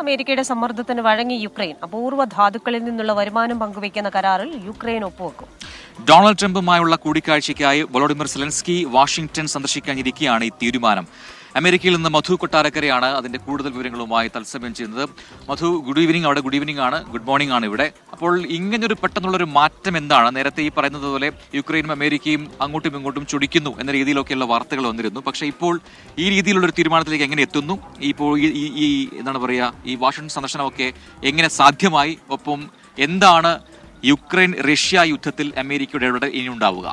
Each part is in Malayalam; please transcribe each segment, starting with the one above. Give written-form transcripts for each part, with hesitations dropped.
അമേരിക്കയുടെ സമ്മർദ്ദത്തിന് വഴങ്ങി യുക്രൈൻ അപൂർവ ധാതുക്കളിൽ നിന്നുള്ള വരുമാനം പങ്കുവയ്ക്കുന്ന കരാറിൽ യുക്രൈൻ ഒപ്പുവെക്കും. ഡൊണാൾഡ് ട്രംപുമായുള്ള കൂടിക്കാഴ്ചയ്ക്കായി വൊളോഡിമിർ സെലൻസ്കി വാഷിംഗ്ടൺ സന്ദർശിക്കാനിരിക്കെയാണ് ഈ തീരുമാനം. അമേരിക്കയിൽ നിന്ന് മധു കൊട്ടാരക്കരയാണ് അതിന്റെ കൂടുതൽ വിവരങ്ങളുമായി തത്സമയം ചെയ്യുന്നത്. മധു, ഗുഡ് ഈവനിങ്. അവിടെ ഗുഡ് ഈവനിങ് ആണ്, ഗുഡ് മോർണിംഗ് ആണ് ഇവിടെ. അപ്പോൾ ഇങ്ങനൊരു പെട്ടെന്നുള്ളൊരു മാറ്റം എന്താണ്? നേരത്തെ ഈ പറയുന്നത് പോലെ യുക്രൈനും അമേരിക്കയും അങ്ങോട്ടും ഇങ്ങോട്ടും ചൊടിക്കുന്നു എന്ന രീതിയിലൊക്കെയുള്ള വാർത്തകൾ വന്നിരുന്നു. പക്ഷേ ഇപ്പോൾ ഈ രീതിയിലുള്ളൊരു തീരുമാനത്തിലേക്ക് എങ്ങനെ എത്തുന്നു? ഇപ്പോൾ ഈ എന്താണ് പറയുക, ഈ വാഷിംഗ്ടൺ സന്ദർശനമൊക്കെ എങ്ങനെ സാധ്യമായി? ഒപ്പം എന്താണ് യുക്രൈൻ റഷ്യ യുദ്ധത്തിൽ അമേരിക്കയുടെ ഇനി ഉണ്ടാവുക?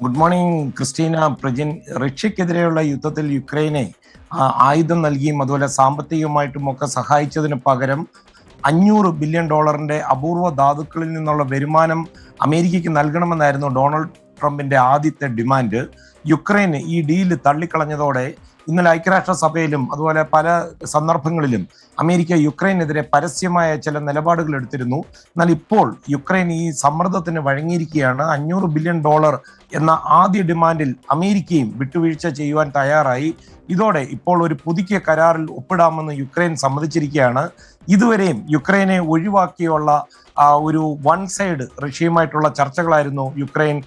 Good morning Christina, Prajin. റഷ്യക്കെതിരെയുള്ള യുദ്ധത്തിൽ യുക്രൈനെ ആയുധം നൽകിയും അതുപോലെ സാമ്പത്തികമായിട്ടും ഒക്കെ സഹായിച്ചതിന് പകരം $500 ബില്യൺ അപൂർവ ധാതുക്കളിൽ നിന്നുള്ള വരുമാനം അമേരിക്കയ്ക്ക് നൽകണമെന്നായിരുന്നു ഡൊണാൾഡ് ട്രംപിന്റെ ആദ്യത്തെ ഡിമാൻഡ്. യുക്രൈൻ ഈ ഡീല് തള്ളിക്കളഞ്ഞതോടെ ഇന്നലെ ഐക്യരാഷ്ട്രസഭയിലും അതുപോലെ പല സന്ദർഭങ്ങളിലും അമേരിക്ക യുക്രൈനെതിരെ പരസ്യമായ ചില നിലപാടുകൾ എടുത്തിരുന്നു. എന്നാൽ ഇപ്പോൾ യുക്രൈൻ ഈ സമ്മർദ്ദത്തിന് വഴങ്ങിയിരിക്കുകയാണ്. $500 ബില്യൺ എന്ന ആദ്യ ഡിമാൻഡിൽ അമേരിക്കയും വിട്ടുവീഴ്ച ചെയ്യുവാൻ തയ്യാറായി. ഇതോടെ ഇപ്പോൾ ഒരു പുതുക്കിയ കരാറിൽ ഒപ്പിടാമെന്ന് യുക്രൈൻ സമ്മതിച്ചിരിക്കുകയാണ്. ഇതുവരെയും യുക്രൈനെ ഒഴിവാക്കിയുള്ള ഒരു വൺ സൈഡ് റഷ്യയുമായിട്ടുള്ള ചർച്ചകളായിരുന്നു യുക്രൈൻ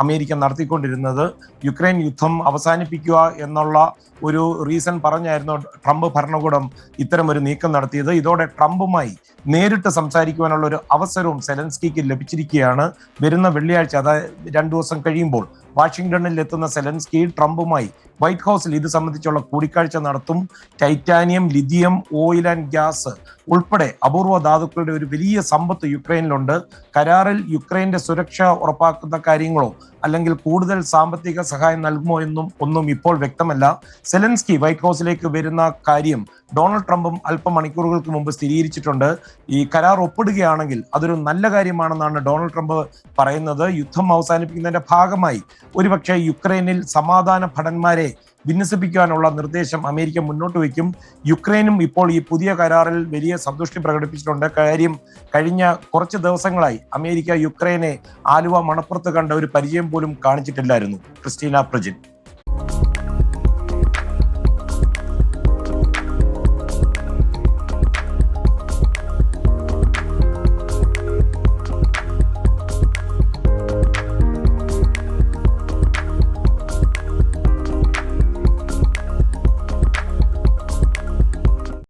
അമേരിക്ക നടത്തിക്കൊണ്ടിരുന്നത്. യുക്രൈൻ യുദ്ധം അവസാനിപ്പിക്കുക എന്നുള്ള ഒരു റീസൺ പറഞ്ഞായിരുന്നു ട്രംപ് ഭരണകൂടം ഇത്തരം ഒരു നീക്കം നടത്തിയത്. ഇതോടെ ട്രംപുമായി നേരിട്ട് സംസാരിക്കുവാനുള്ള ഒരു അവസരവും സെലൻസ്കിക്ക് ലഭിച്ചിരിക്കുകയാണ്. വരുന്ന വെള്ളിയാഴ്ച, അതായത് 2 ദിവസം കഴിയുമ്പോൾ വാഷിംഗ്ടണിൽ എത്തുന്ന സെലൻസ്കി ട്രംപുമായി വൈറ്റ് ഹൗസിൽ ഇത് സംബന്ധിച്ചുള്ള കൂടിക്കാഴ്ച നടത്തും. Titanium, lithium, oil and gas ഉൾപ്പെടെ അപൂർവ ധാതുക്കളുടെ ഒരു വലിയ സമ്പത്ത് യുക്രൈനിലുണ്ട്. കരാറിൽ യുക്രൈന്റെ സുരക്ഷ ഉറപ്പാക്കുന്ന കാര്യങ്ങളോ അല്ലെങ്കിൽ കൂടുതൽ സാമ്പത്തിക സഹായം നൽകുമോ എന്നും ഒന്നും ഇപ്പോൾ വ്യക്തമല്ല. സെലൻസ്കി വൈറ്റ് ഹൗസിലേക്ക് വരുന്ന കാര്യം ഡൊണാൾഡ് ട്രംപും അല്പമണിക്കൂറുകൾക്ക് മുമ്പ് സ്ഥിരീകരിച്ചിട്ടുണ്ട്. ഈ കരാർ ഒപ്പിടുകയാണെങ്കിൽ അതൊരു നല്ല കാര്യമാണെന്നാണ് ഡൊണാൾഡ് ട്രംപ് പറയുന്നത്. യുദ്ധം അവസാനിപ്പിക്കുന്നതിന്റെ ഭാഗമായി ഒരുപക്ഷെ യുക്രൈനിൽ സമാധാന ഭടന്മാരെ വിന്യസിപ്പിക്കാനുള്ള നിർദ്ദേശം അമേരിക്ക മുന്നോട്ട് വയ്ക്കും. യുക്രൈനും ഇപ്പോൾ ഈ പുതിയ കരാറിൽ വലിയ സന്തുഷ്ടി പ്രകടിപ്പിച്ചിട്ടുണ്ട്. കാര്യം കഴിഞ്ഞ കുറച്ച് ദിവസങ്ങളായി അമേരിക്ക യുക്രൈനെ ആലുവ മണപ്പുറത്ത് കണ്ട ഒരു പരിചയം പോലും കാണിച്ചിട്ടില്ലായിരുന്നു. ക്രിസ്റ്റീന, പ്രജിൻ.